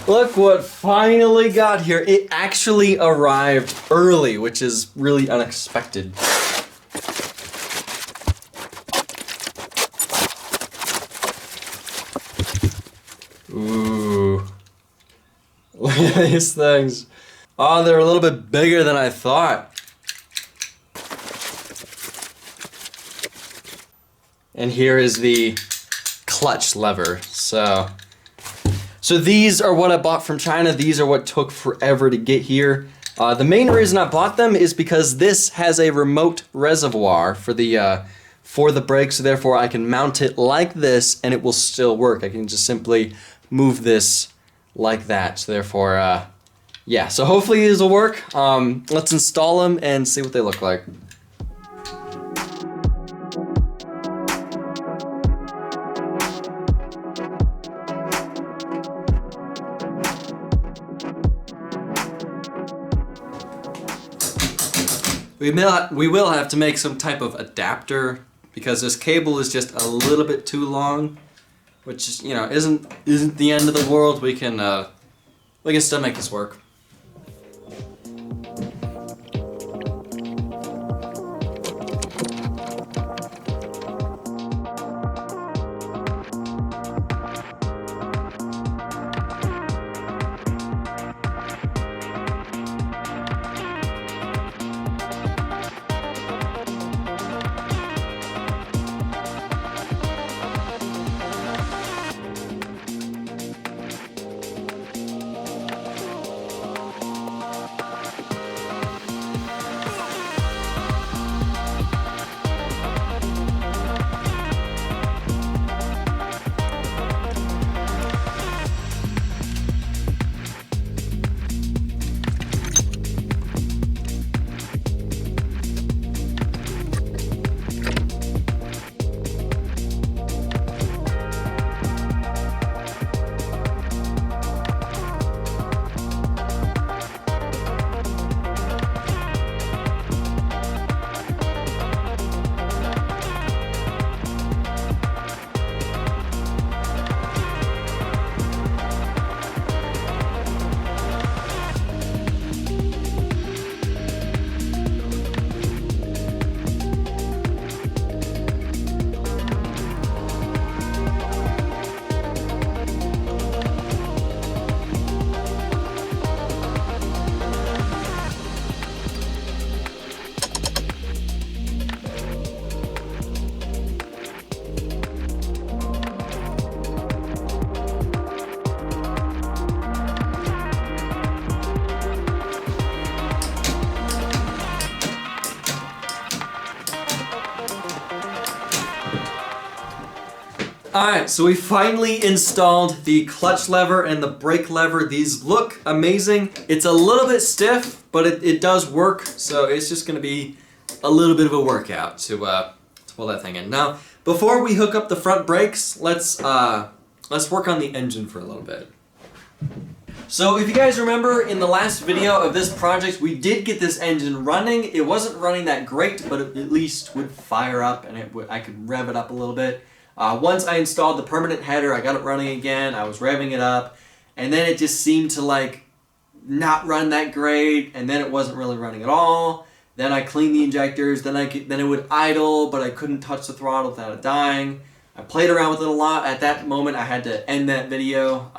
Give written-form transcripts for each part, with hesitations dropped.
Look what finally got here. It actually arrived early, which is really unexpected. Ooh. Look at these things. Oh, they're a little bit bigger than I thought. And here is the clutch lever. So these are what I bought from China. These are what took forever to get here. The main reason I bought them is because this has a remote reservoir for the brake, so therefore I can mount it like this and it will still work. I can just simply move this like that. So therefore, yeah, so hopefully these will work. Let's install them and see what they look like. We will have to make some type of adapter because this cable is just a little bit too long, which is, you know, isn't the end of the world. We can still make this work. Alright, so we finally installed the clutch lever and the brake lever. These look amazing. It's a little bit stiff, but it does work, so it's just going to be a little bit of a workout to pull that thing in. Now, before we hook up the front brakes, let's work on the engine for a little bit. So if you guys remember in the last video of this project, we did get this engine running. It wasn't running that great, but it at least would fire up and I could rev it up a little bit. Once I installed the permanent header, I got it running again, I was revving it up, and then it just seemed to like not run that great, and then it wasn't really running at all. Then I cleaned the injectors, then it would idle, but I couldn't touch the throttle without it dying. I played around with it a lot. At that moment, I had to end that video.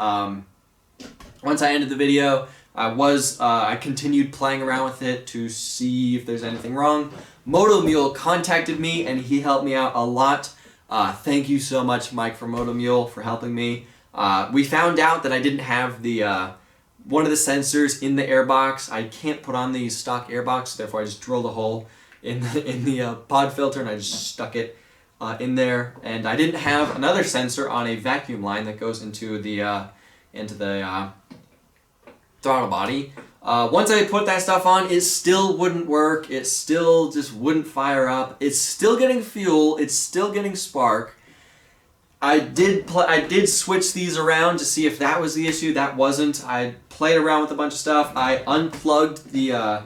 Once I ended the video, I continued playing around with it to see if there's anything wrong. Moto Mule contacted me, and he helped me out a lot. Thank you so much, Mike, from Moto Mule, for helping me. We found out that I didn't have the one of the sensors in the airbox. I can't put on the stock airbox, therefore I just drilled a hole in the pod filter and I just stuck it in there. And I didn't have another sensor on a vacuum line that goes into the throttle body. Once I put that stuff on, it still wouldn't work. It still just wouldn't fire up. It's still getting fuel. It's still getting spark. I did switch these around to see if that was the issue. That wasn't. I played around with a bunch of stuff. I unplugged the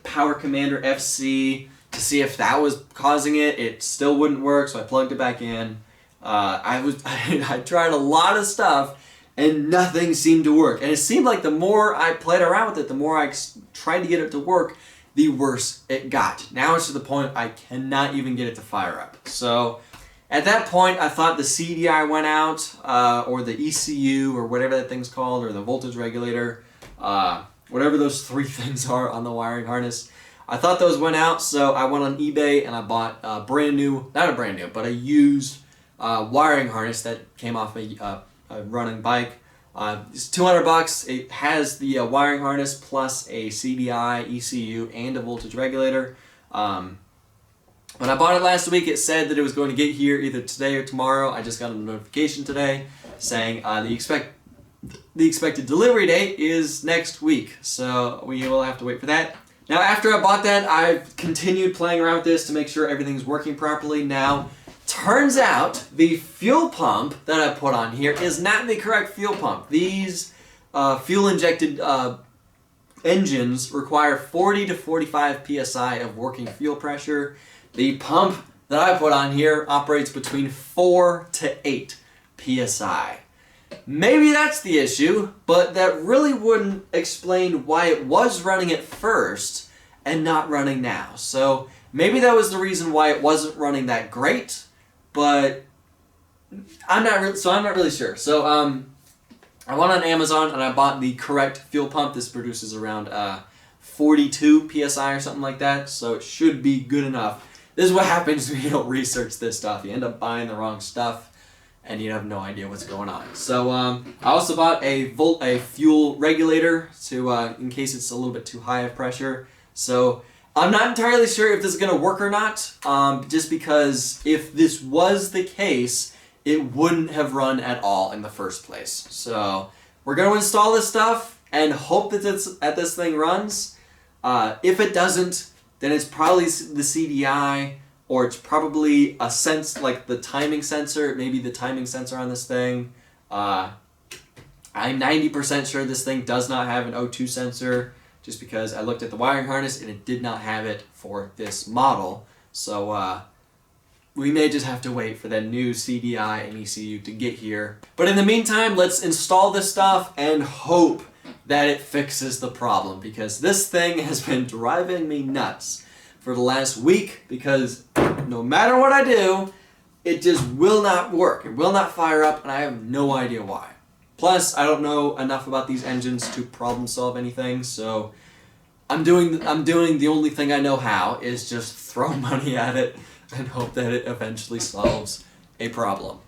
Power Commander FC to see if that was causing it. It still wouldn't work, so I plugged it back in. I tried a lot of stuff, and nothing seemed to work. And it seemed like the more I played around with it, the more I tried to get it to work, the worse it got. Now it's to the point I cannot even get it to fire up. So at that point, I thought the CDI went out, or the ECU, or whatever that thing's called, or the voltage regulator, whatever those three things are on the wiring harness. I thought those went out, so I went on eBay and I bought a brand new, not a brand new, but a used wiring harness that came off a running bike. It's $200. It has the wiring harness plus a CDI, ECU, and a voltage regulator. When I bought it last week, it said that it was going to get here either today or tomorrow. I just got a notification today saying the expected delivery date is next week, so we will have to wait for that. Now, after I bought that, I've continued playing around with this to make sure everything's working properly. Now, turns out the fuel pump that I put on here is not the correct fuel pump. These fuel-injected engines require 40 to 45 psi of working fuel pressure. The pump that I put on here operates between 4 to 8 psi. Maybe that's the issue, but that really wouldn't explain why it was running at first and not running now. So maybe that was the reason why it wasn't running that great, but I'm not really sure. So I went on Amazon and I bought the correct fuel pump. This produces around 42 psi or something like that, so it should be good enough. This is what happens when you don't research this stuff. You end up buying the wrong stuff and you have no idea what's going on. So I also bought a fuel regulator to in case it's a little bit too high of pressure. So I'm not entirely sure if this is going to work or not, just because if this was the case, it wouldn't have run at all in the first place. So we're going to install this stuff and hope that this thing runs. If it doesn't, then it's probably the CDI, or it's probably a sense like the timing sensor, maybe the timing sensor on this thing. I'm 90% sure this thing does not have an O2 sensor, just because I looked at the wiring harness and it did not have it for this model. So we may just have to wait for that new CDI and ECU to get here. But in the meantime, let's install this stuff and hope that it fixes the problem, because this thing has been driving me nuts for the last week, because no matter what I do, it just will not work. It will not fire up, and I have no idea why. Plus, I don't know enough about these engines to problem solve anything, so I'm doing the only thing I know how, is just throw money at it and hope that it eventually solves a problem.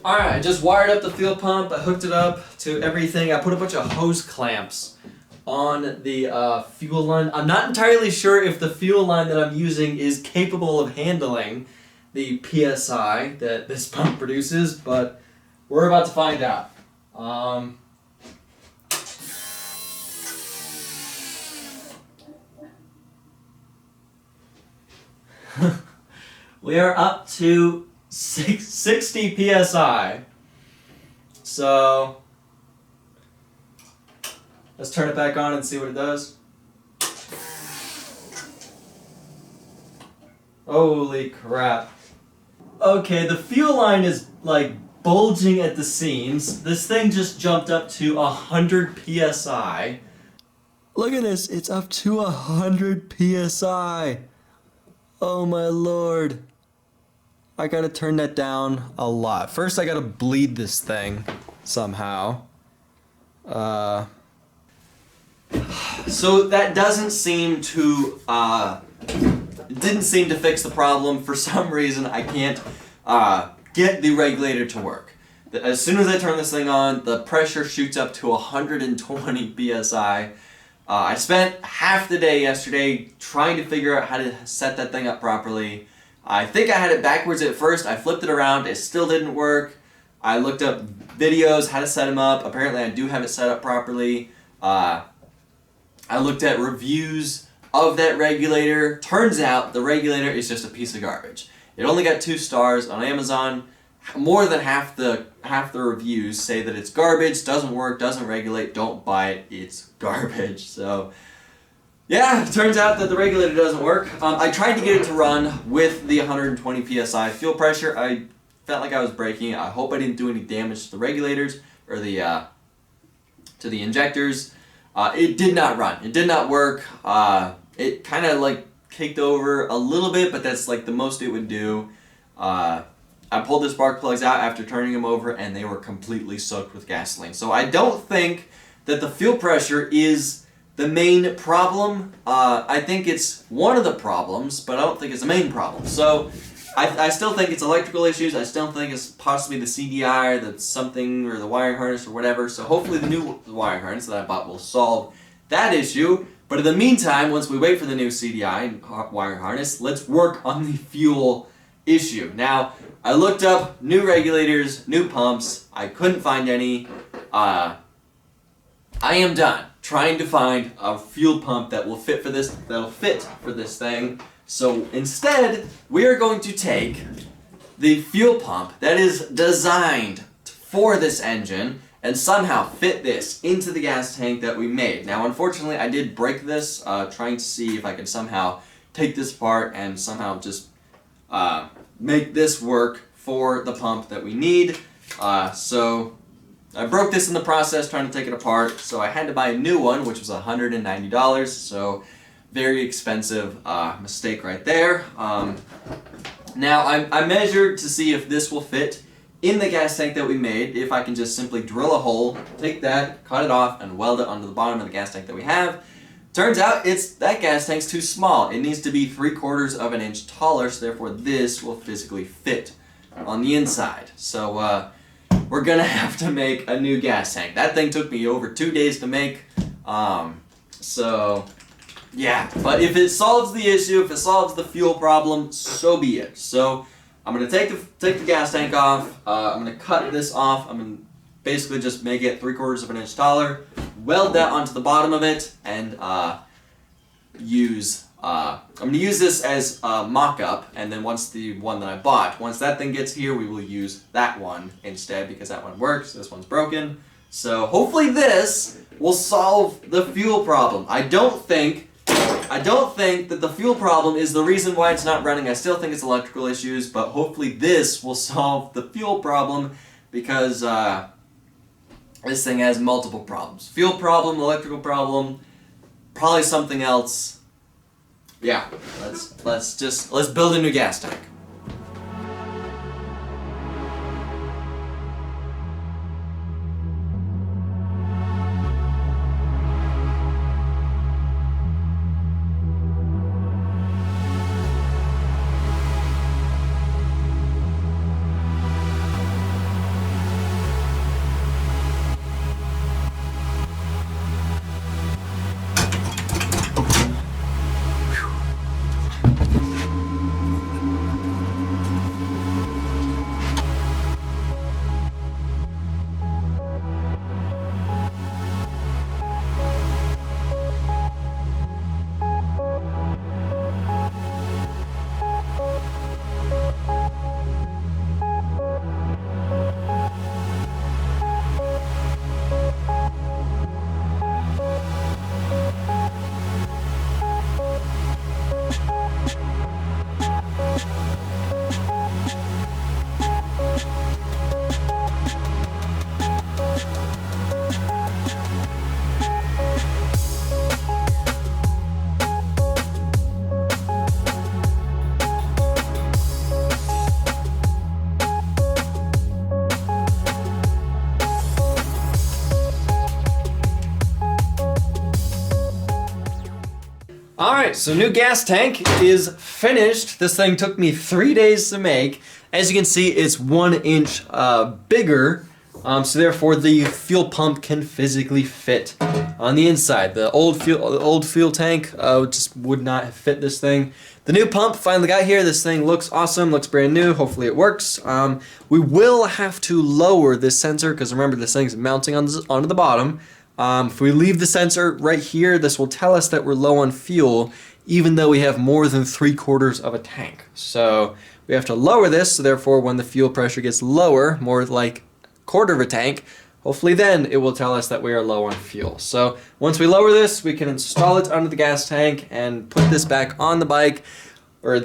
Alright, I just wired up the fuel pump, I hooked it up to everything, I put a bunch of hose clamps on the fuel line. I'm not entirely sure if the fuel line that I'm using is capable of handling the PSI that this pump produces, but we're about to find out. We are up to 60 psi. So let's turn it back on and see what it does. Holy crap. Okay, the fuel line is like bulging at the seams. This thing just jumped up to 100 psi. Look at this, it's up to 100 psi. Oh my lord. I gotta turn that down a lot. First I gotta bleed this thing somehow. So that doesn't seem to, it didn't seem to fix the problem. For some reason I can't get the regulator to work. As soon as I turn this thing on, the pressure shoots up to 120 psi. I spent half the day yesterday trying to figure out how to set that thing up properly. I think I had it backwards at first. I flipped it around. It still didn't work. I looked up videos, how to set them up. Apparently I do have it set up properly. I looked at reviews of that regulator. Turns out the regulator is just a piece of garbage. It only got 2 stars on Amazon. More than half the reviews say that it's garbage, doesn't work, doesn't regulate, don't buy it, it's garbage. So yeah, it turns out that the regulator doesn't work. I tried to get it to run with the 120 psi fuel pressure. I felt like I was breaking it. I hope I didn't do any damage to the regulators or the to the injectors. It did not run. It did not work. It kind of like kicked over a little bit, but that's like the most it would do. I pulled the spark plugs out after turning them over, and they were completely soaked with gasoline. So I don't think that the fuel pressure is the main problem. I think it's one of the problems, but I don't think it's the main problem. So I still think it's electrical issues. I still think it's possibly the CDI, that's something, or the wiring harness or whatever. So hopefully the new wiring harness that I bought will solve that issue. But in the meantime, once we wait for the new CDI wiring harness, let's work on the fuel issue. Now, I looked up new regulators, new pumps. I couldn't find any. I am done trying to find a fuel pump that will fit for this. That'll fit for this thing. So instead, we are going to take the fuel pump that is designed for this engine and somehow fit this into the gas tank that we made. Now, unfortunately, I did break this trying to see if I could somehow take this apart and somehow just make this work for the pump that we need. So I broke this in the process trying to take it apart, so I had to buy a new one, which was $190, so very expensive mistake right there. Now I measured to see if this will fit in the gas tank that we made, if I can just simply drill a hole, take that, cut it off, and weld it onto the bottom of the gas tank that we have. Turns out that gas tank's too small. It needs to be 3/4 of an inch taller, so therefore this will physically fit on the inside. So we're gonna have to make a new gas tank. That thing took me over 2 days to make. So yeah, but if it solves the issue, if it solves the fuel problem, so be it. So I'm gonna take the gas tank off. I'm gonna cut this off. I'm gonna basically just make it 3/4 of an inch taller, weld that onto the bottom of it, and I'm gonna use this as a mock-up, and then once the one that I bought, once that thing gets here, we will use that one instead, because that one works, this one's broken. So hopefully this will solve the fuel problem. I don't think that the fuel problem is the reason why it's not running. I still think it's electrical issues, but hopefully this will solve the fuel problem, because this thing has multiple problems. Fuel problem, electrical problem, probably something else. Yeah, let's build a new gas tank. Alright, so new gas tank is finished. This thing took me 3 days to make. As you can see, it's 1 inch bigger, so therefore the fuel pump can physically fit on the inside. The old fuel tank just would not have fit this thing. The new pump finally got here. This thing looks awesome, looks brand new. Hopefully it works. We will have to lower this sensor because remember this thing's mounting onto the bottom. If we leave the sensor right here, this will tell us that we're low on fuel even though we have more than 3/4 of a tank. So we have to lower this, so therefore when the fuel pressure gets lower, more like 1/4 of a tank, hopefully then it will tell us that we are low on fuel. So once we lower this, we can install it under the gas tank and put this back on the bike, or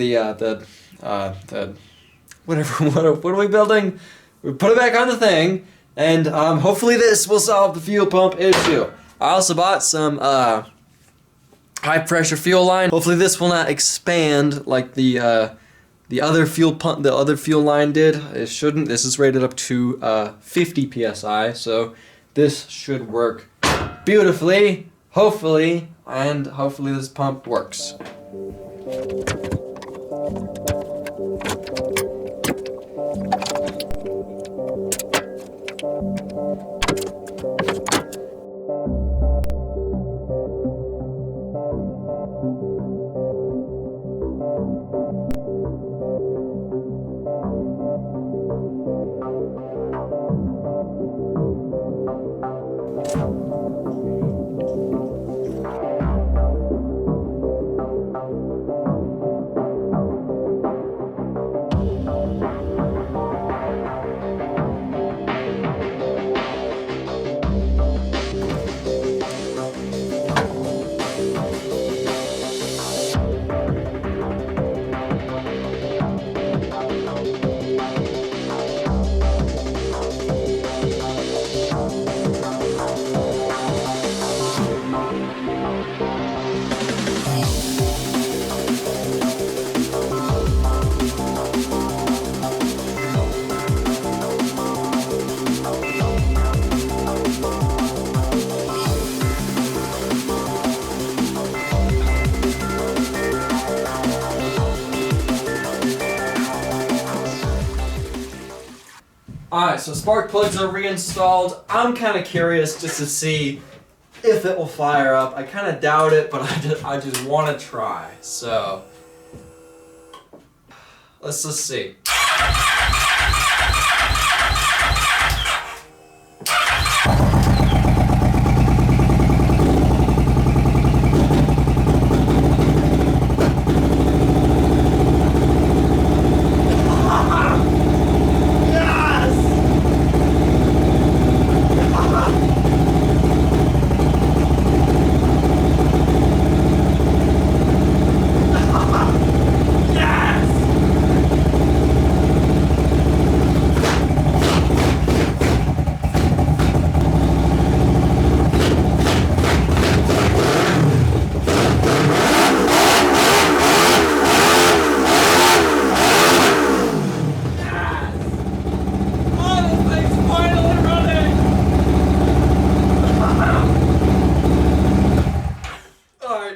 whatever, what are we building? We put it back on the thing, and hopefully this will solve the fuel pump issue. I also bought some high pressure fuel line. Hopefully this will not expand like the other fuel pump, the other fuel line did. It shouldn't. This is rated up to 50 psi, so this should work beautifully, hopefully, and hopefully this pump works. Alright, so spark plugs are reinstalled. I'm kind of curious just to see if it will fire up. I kind of doubt it, but I just want to try. So, let's just see.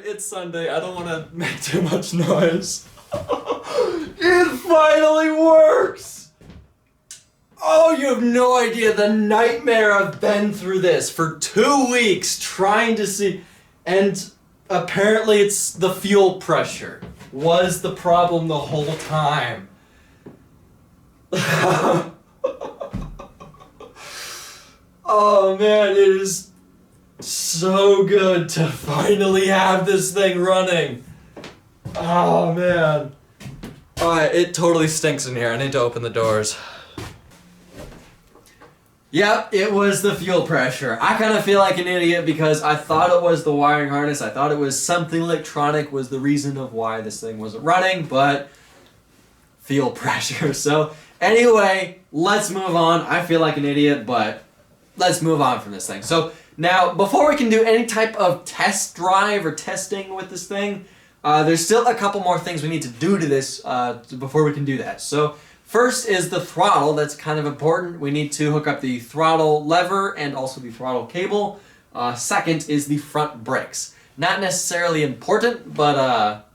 It's Sunday, I don't want to make too much noise. It finally works! Oh, you have no idea the nightmare I've been through this for 2 weeks trying to see, and apparently it's the fuel pressure was the problem the whole time. Oh man, it is so good to finally have this thing running. Oh man. Alright, it totally stinks in here. I need to open the doors. Yep, it was the fuel pressure. I kind of feel like an idiot because I thought it was the wiring harness. I thought it was something electronic was the reason of why this thing wasn't running, but fuel pressure. So anyway, let's move on. I feel like an idiot, but let's move on from this thing. So now, before we can do any type of test drive or testing with this thing, there's still a couple more things we need to do to this before we can do that. So first is the throttle. That's kind of important. We need to hook up the throttle lever and also the throttle cable. Second is the front brakes. Not necessarily important, but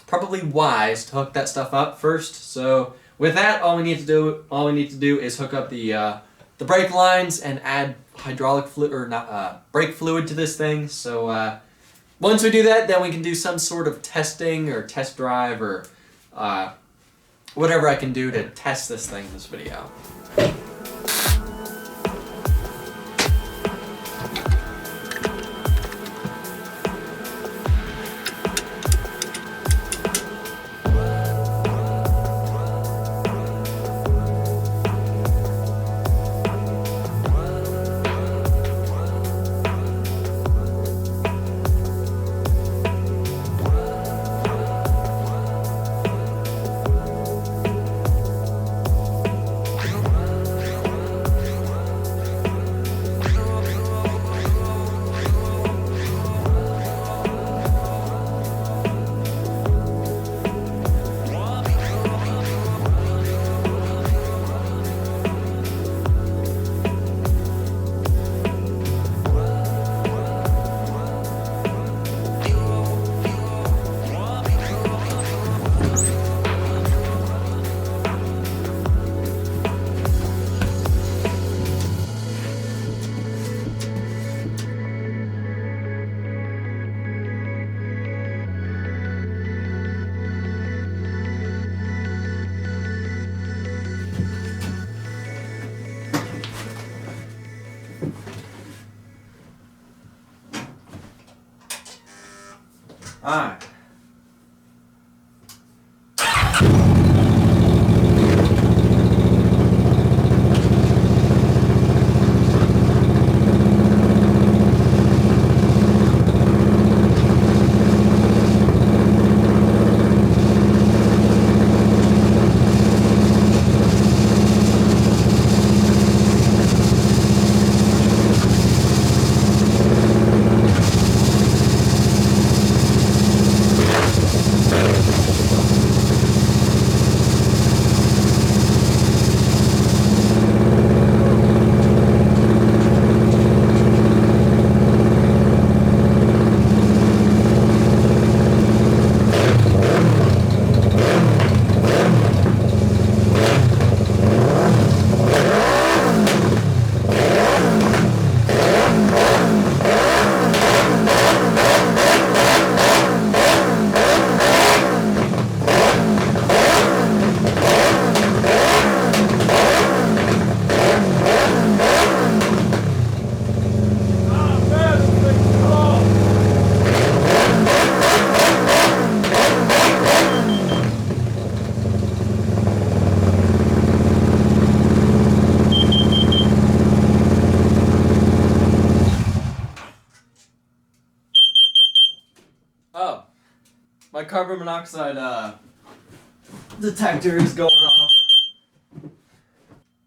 probably wise to hook that stuff up first. So with that, all we need to do is hook up the brake lines and add hydraulic fluid, or not, brake fluid to this thing. So once we do that, then we can do some sort of testing or test drive or whatever I can do to test this thing in this video. Alright. Oh, my carbon monoxide detector is going off.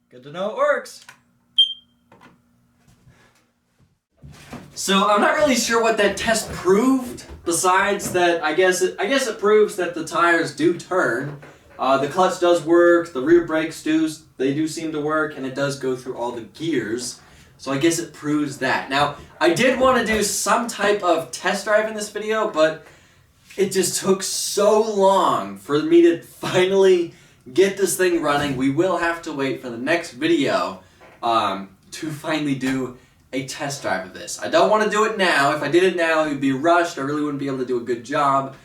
Good to know it works. So I'm not really sure what that test proved, besides that I guess it proves that the tires do turn. The clutch does work, the rear brakes do seem to work, and it does go through all the gears. So I guess it proves that. Now, I did want to do some type of test drive in this video, but it just took so long for me to finally get this thing running. We will have to wait for the next video to finally do a test drive of this. I don't want to do it now. If I did it now, it would be rushed. I really wouldn't be able to do a good job.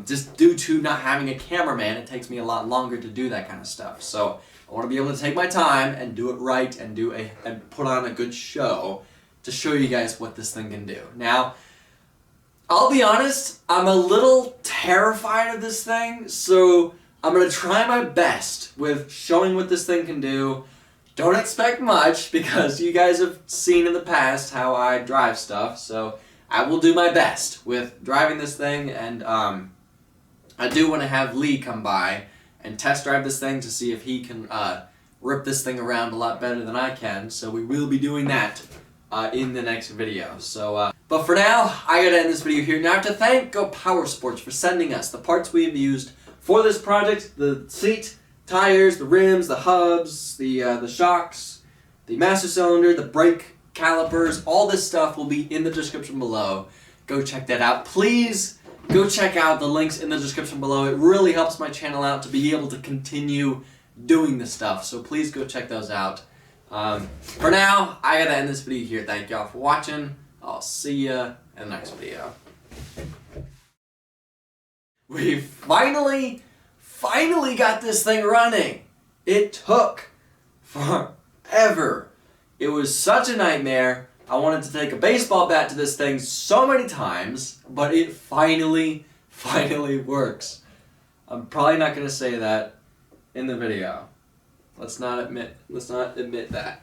Just due to not having a cameraman, it takes me a lot longer to do that kind of stuff. So I want to be able to take my time and do it right and put on a good show to show you guys what this thing can do. Now, I'll be honest, I'm a little terrified of this thing, so I'm going to try my best with showing what this thing can do. Don't expect much, because you guys have seen in the past how I drive stuff, so I will do my best with driving this thing, and I do want to have Lee come by and test drive this thing to see if he can rip this thing around a lot better than I can, so we will be doing that in the next video. So, but for now, I gotta end this video here. Now I have to thank Go Power Sports for sending us the parts we have used for this project: the seat, tires, the rims, the hubs, the shocks, the master cylinder, the brake calipers. All this stuff will be in the description below. Go check that out. Please go check out the links in the description below. It really helps my channel out to be able to continue doing this stuff. So please go check those out. For now, I gotta end this video here. Thank y'all for watching. I'll see ya in the next video. We finally got this thing running. It took forever. It was such a nightmare. I wanted to take a baseball bat to this thing so many times, but it finally works. I'm probably not gonna say that in the video. Let's not admit that.